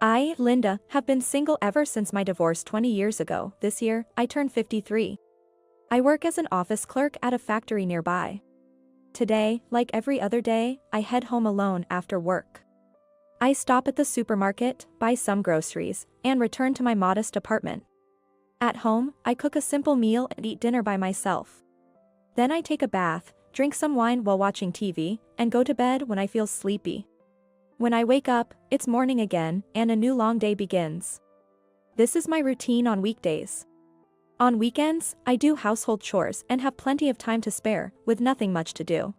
I, Linda, have been single ever since my divorce 20 years ago. This year, I turn 53. I work as an office clerk at a factory nearby. Today, like every other day, I head home alone after work. I stop at the supermarket, buy some groceries, and return to my modest apartment. At home, I cook a simple meal and eat dinner by myself. Then I take a bath, drink some wine while watching TV, and go to bed when I feel sleepy. When I wake up, it's morning again, and a new long day begins. This is my routine on weekdays. On weekends, I do household chores and have plenty of time to spare, with nothing much to do.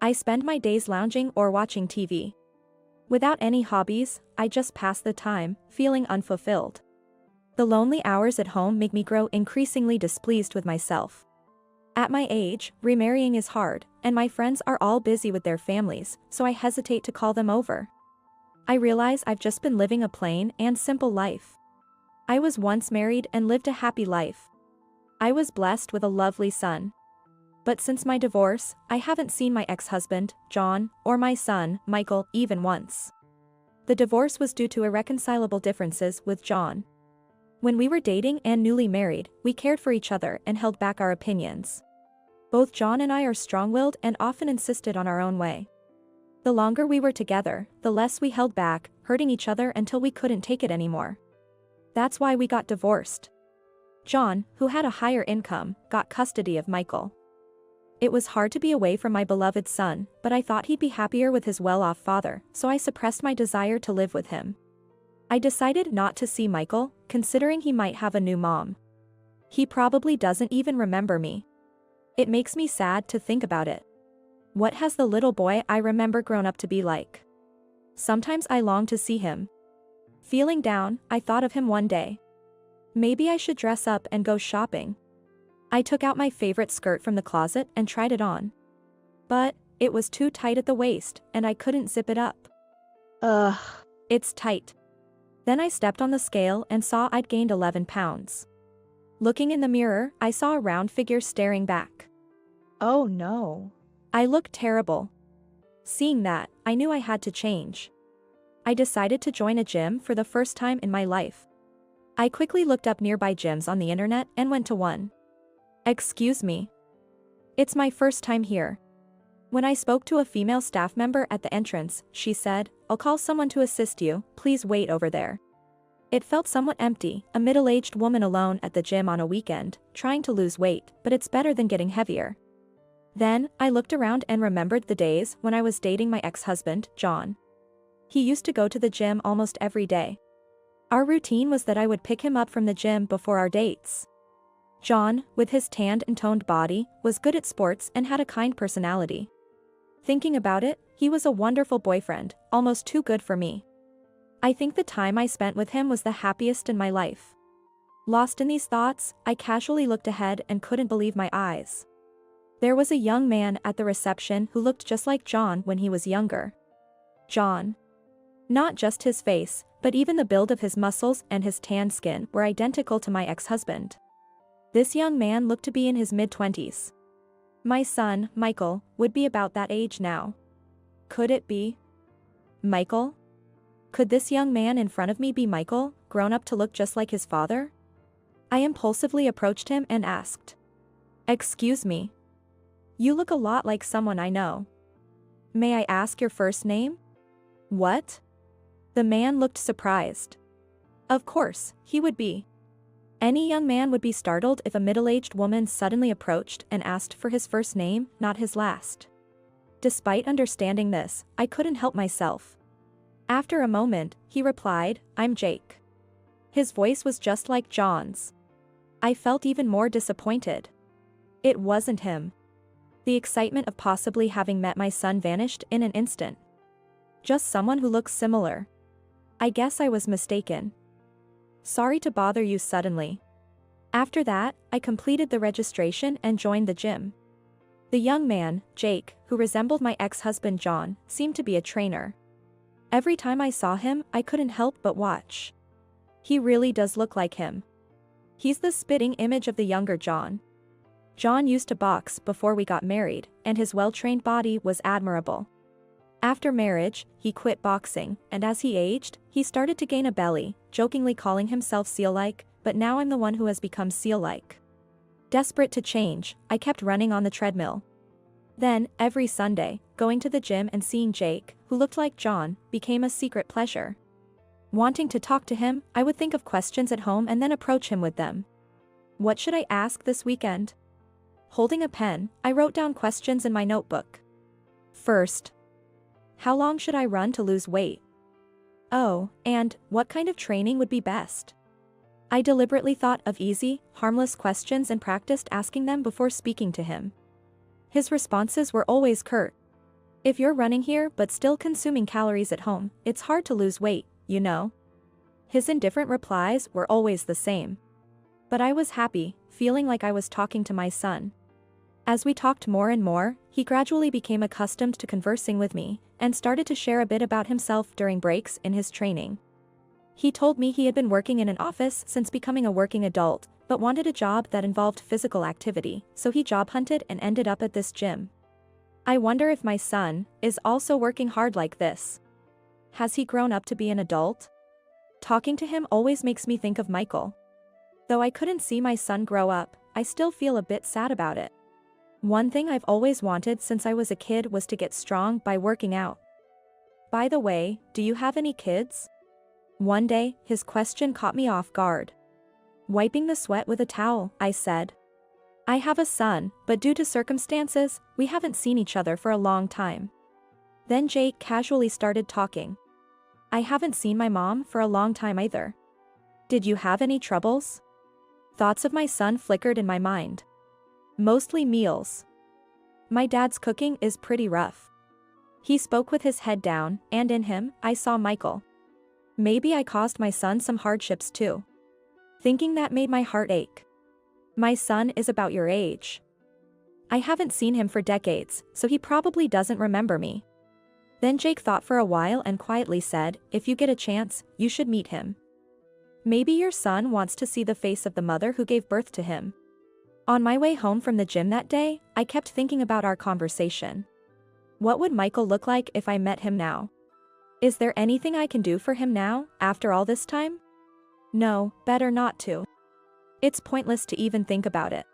I spend my days lounging or watching TV. Without any hobbies, I just pass the time, feeling unfulfilled. The lonely hours at home make me grow increasingly displeased with myself. At my age, remarrying is hard, and my friends are all busy with their families, so I hesitate to call them over. I realize I've just been living a plain and simple life. I was once married and lived a happy life. I was blessed with a lovely son. But since my divorce, I haven't seen my ex-husband, John, or my son, Michael, even once. The divorce was due to irreconcilable differences with John. When we were dating and newly married, we cared for each other and held back our opinions. Both John and I are strong-willed and often insisted on our own way. The longer we were together, the less we held back, hurting each other until we couldn't take it anymore. That's why we got divorced. John, who had a higher income, got custody of Michael. It was hard to be away from my beloved son, but I thought he'd be happier with his well-off father, so I suppressed my desire to live with him. I decided not to see Michael, considering he might have a new mom. He probably doesn't even remember me. It makes me sad to think about it. What has the little boy I remember grown up to be like? Sometimes I long to see him. Feeling down, I thought of him one day. Maybe I should dress up and go shopping. I took out my favorite skirt from the closet and tried it on. But it was too tight at the waist, and I couldn't zip it up. Ugh, it's tight. Then I stepped on the scale and saw I'd gained 11 pounds. Looking in the mirror, I saw a round figure staring back. Oh no. I looked terrible. Seeing that, I knew I had to change. I decided to join a gym for the first time in my life. I quickly looked up nearby gyms on the internet and went to one. Excuse me. It's my first time here. When I spoke to a female staff member at the entrance, she said, "I'll call someone to assist you, please wait over there." It felt somewhat empty, a middle-aged woman alone at the gym on a weekend, trying to lose weight, but it's better than getting heavier. Then, I looked around and remembered the days when I was dating my ex-husband, John. He used to go to the gym almost every day. Our routine was that I would pick him up from the gym before our dates. John, with his tanned and toned body, was good at sports and had a kind personality. Thinking about it, he was a wonderful boyfriend, almost too good for me. I think the time I spent with him was the happiest in my life. Lost in these thoughts, I casually looked ahead and couldn't believe my eyes. There was a young man at the reception who looked just like John when he was younger. John. Not just his face, but even the build of his muscles and his tan skin were identical to my ex-husband. This young man looked to be in his mid-20s. My son, Michael, would be about that age now. Could it be Michael? Could this young man in front of me be Michael, grown up to look just like his father? I impulsively approached him and asked. "Excuse me. You look a lot like someone I know. May I ask your first name?" "What?" The man looked surprised. Of course, he would be. Any young man would be startled if a middle-aged woman suddenly approached and asked for his first name, not his last. Despite understanding this, I couldn't help myself. After a moment, he replied, "I'm Jake." His voice was just like John's. I felt even more disappointed. It wasn't him. The excitement of possibly having met my son vanished in an instant. Just someone who looks similar. I guess I was mistaken. Sorry to bother you suddenly. After that, I completed the registration and joined the gym. The young man, Jake, who resembled my ex-husband John, seemed to be a trainer. Every time I saw him, I couldn't help but watch. He really does look like him. He's the spitting image of the younger John. John used to box before we got married, and his well-trained body was admirable. After marriage, he quit boxing, and as he aged, he started to gain a belly, jokingly calling himself seal-like, but now I'm the one who has become seal-like. Desperate to change, I kept running on the treadmill. Then, every Sunday, going to the gym and seeing Jake, who looked like John, became a secret pleasure. Wanting to talk to him, I would think of questions at home and then approach him with them. What should I ask this weekend? Holding a pen, I wrote down questions in my notebook. First, how long should I run to lose weight? Oh, and what kind of training would be best? I deliberately thought of easy, harmless questions and practiced asking them before speaking to him. His responses were always curt. If you're running here but still consuming calories at home, it's hard to lose weight, you know. His indifferent replies were always the same. But I was happy, feeling like I was talking to my son. As we talked more and more, he gradually became accustomed to conversing with me, and started to share a bit about himself during breaks in his training. He told me he had been working in an office since becoming a working adult, but wanted a job that involved physical activity, so he job hunted and ended up at this gym. I wonder if my son is also working hard like this. Has he grown up to be an adult? Talking to him always makes me think of Michael. Though I couldn't see my son grow up, I still feel a bit sad about it. One thing I've always wanted since I was a kid was to get strong by working out. By the way, do you have any kids? One day, his question caught me off guard. Wiping the sweat with a towel, I said. I have a son, but due to circumstances, we haven't seen each other for a long time. Then Jake casually started talking. I haven't seen my mom for a long time either. Did you have any troubles? Thoughts of my son flickered in my mind. Mostly meals. My dad's cooking is pretty rough. He spoke with his head down, and in him, I saw Michael. Maybe I caused my son some hardships too. Thinking that made my heart ache. My son is about your age. I haven't seen him for decades, so he probably doesn't remember me. Then Jake thought for a while and quietly said, if you get a chance, you should meet him. Maybe your son wants to see the face of the mother who gave birth to him. On my way home from the gym that day, I kept thinking about our conversation. What would Michael look like if I met him now? Is there anything I can do for him now, after all this time? No, better not to. It's pointless to even think about it.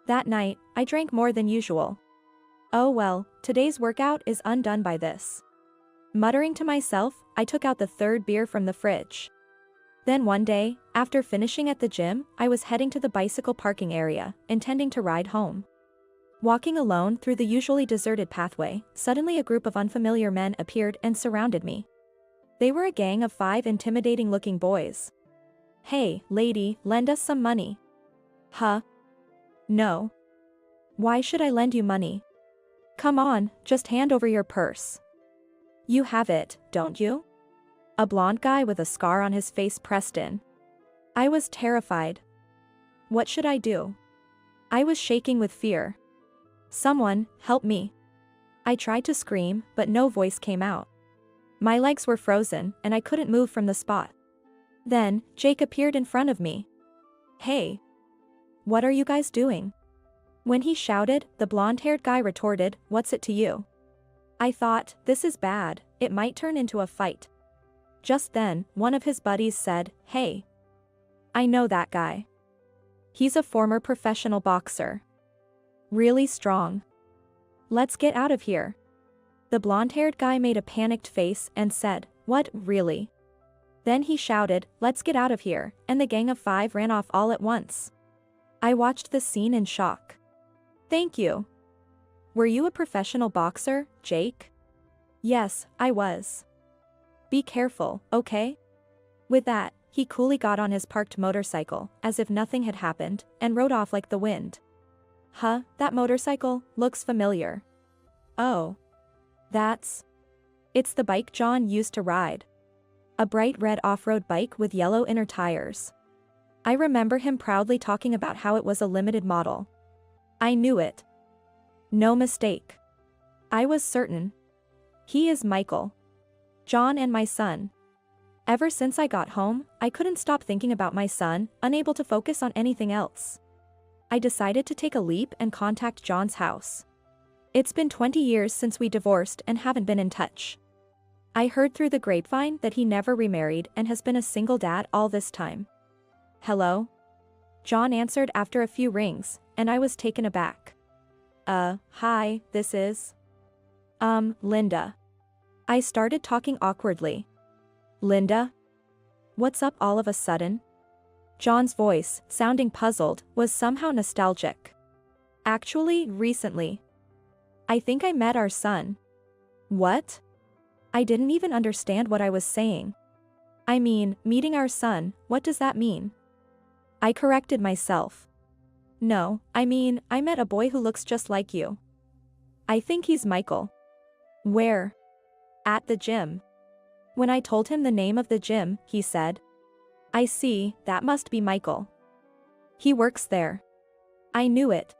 That night, I drank more than usual. Oh well, today's workout is undone by this. Muttering to myself, I took out the third beer from the fridge. Then one day, after finishing at the gym, I was heading to the bicycle parking area, intending to ride home. Walking alone through the usually deserted pathway, suddenly a group of unfamiliar men appeared and surrounded me. They were a gang of 5 intimidating-looking boys. Hey, lady, lend us some money. Huh? No. Why should I lend you money? Come on, just hand over your purse. You have it, don't you? A blonde guy with a scar on his face pressed in. I was terrified. What should I do? I was shaking with fear. Someone, help me. I tried to scream, but no voice came out. My legs were frozen, and I couldn't move from the spot. Then, Jake appeared in front of me. Hey. What are you guys doing? When he shouted, the blonde-haired guy retorted, what's it to you? I thought, this is bad, it might turn into a fight. Just then, one of his buddies said, hey. I know that guy. He's a former professional boxer. Really strong. Let's get out of here. The blonde-haired guy made a panicked face and said, what, really? Then he shouted, let's get out of here, and the gang of 5 ran off all at once. I watched this scene in shock. Thank you. Were you a professional boxer, Jake? Yes, I was. Be careful, okay? With that, he coolly got on his parked motorcycle, as if nothing had happened, and rode off like the wind. Huh, that motorcycle looks familiar. Oh. It's the bike John used to ride. A bright red off-road bike with yellow inner tires. I remember him proudly talking about how it was a limited model. I knew it. No mistake. I was certain. He is Michael. John and my son. Ever since I got home, I couldn't stop thinking about my son, unable to focus on anything else. I decided to take a leap and contact John's house. It's been 20 years since we divorced and haven't been in touch. I heard through the grapevine that he never remarried and has been a single dad all this time. Hello? John answered after a few rings, and I was taken aback. Hi, this is… Linda. I started talking awkwardly. Linda? What's up all of a sudden? John's voice, sounding puzzled, was somehow nostalgic. Actually, recently. I think I met our son. What? I didn't even understand what I was saying. I mean, meeting our son, what does that mean? I corrected myself. No, I mean, I met a boy who looks just like you. I think he's Michael. Where? At the gym. When I told him the name of the gym, he said, I see, that must be Michael. He works there. I knew it.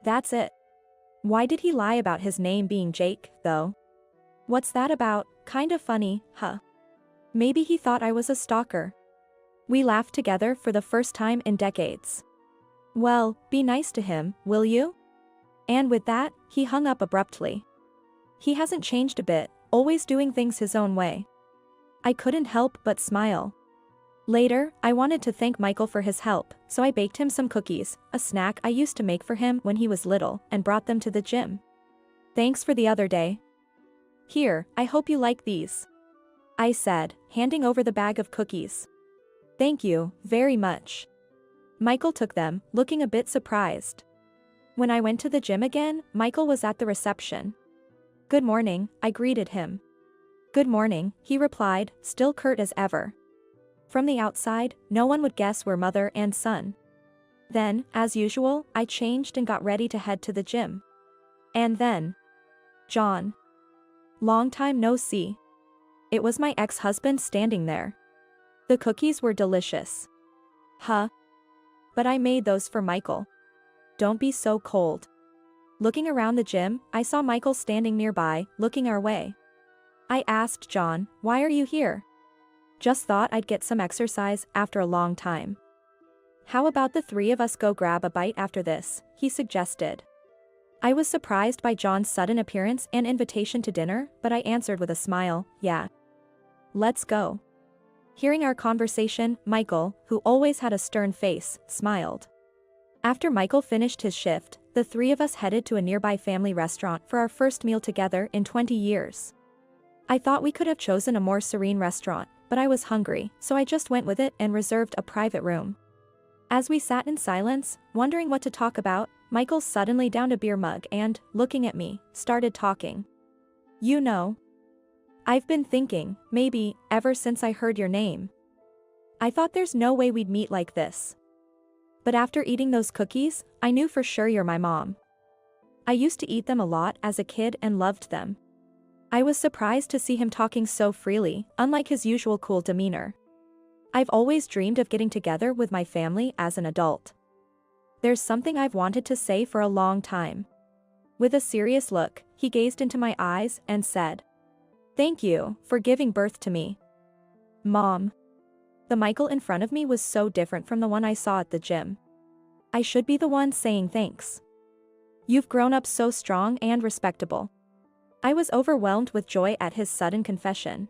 That's it. Why did he lie about his name being Jake, though? What's that about? Kind of funny, huh? Maybe he thought I was a stalker. We laughed together for the first time in decades. Well, be nice to him, will you? And with that, he hung up abruptly. He hasn't changed a bit, always doing things his own way. I couldn't help but smile. Later, I wanted to thank Michael for his help, so I baked him some cookies, a snack I used to make for him when he was little, and brought them to the gym. Thanks for the other day. Here, I hope you like these. I said, handing over the bag of cookies. Thank you, very much. Michael took them, looking a bit surprised. When I went to the gym again, Michael was at the reception. Good morning, I greeted him. Good morning, he replied, still curt as ever. From the outside, no one would guess we're mother and son. Then, as usual, I changed and got ready to head to the gym. And then… John. Long time no see. It was my ex-husband standing there. The cookies were delicious. Huh? But I made those for Michael. Don't be so cold. Looking around the gym, I saw Michael standing nearby, looking our way. I asked John, why are you here? Just thought I'd get some exercise after a long time. How about the three of us go grab a bite after this, he suggested. I was surprised by John's sudden appearance and invitation to dinner, but I answered with a smile, yeah. Let's go. Hearing our conversation, Michael, who always had a stern face, smiled. After Michael finished his shift, the three of us headed to a nearby family restaurant for our first meal together in 20 years. I thought we could have chosen a more serene restaurant, but I was hungry, so I just went with it and reserved a private room. As we sat in silence, wondering what to talk about, Michael suddenly downed a beer mug and, looking at me, started talking. You know. I've been thinking, maybe, ever since I heard your name. I thought there's no way we'd meet like this. But after eating those cookies, I knew for sure you're my mom. I used to eat them a lot as a kid and loved them. I was surprised to see him talking so freely, unlike his usual cool demeanor. I've always dreamed of getting together with my family as an adult. There's something I've wanted to say for a long time. With a serious look, he gazed into my eyes and said, Thank you for giving birth to me. Mom. The Michael in front of me was so different from the one I saw at the gym. I should be the one saying thanks. You've grown up so strong and respectable. I was overwhelmed with joy at his sudden confession.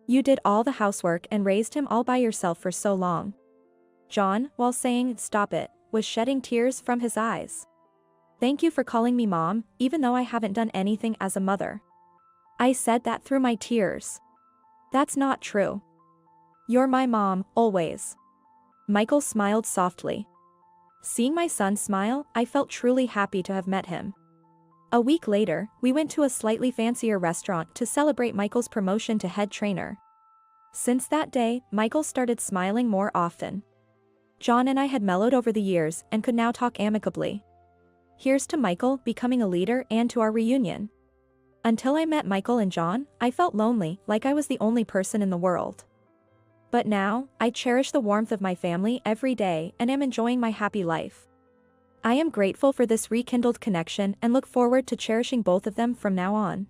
You did all the housework and raised him all by yourself for so long. John, while saying, stop it, was shedding tears from his eyes. Thank you for calling me mom, even though I haven't done anything as a mother. I said that through my tears. That's not true. You're my mom, always. Michael smiled softly. Seeing my son smile, I felt truly happy to have met him. A week later, we went to a slightly fancier restaurant to celebrate Michael's promotion to head trainer. Since that day, Michael started smiling more often. John and I had mellowed over the years and could now talk amicably. Here's to Michael becoming a leader and to our reunion. Until I met Michael and John, I felt lonely, like I was the only person in the world. But now, I cherish the warmth of my family every day and am enjoying my happy life. I am grateful for this rekindled connection and look forward to cherishing both of them from now on.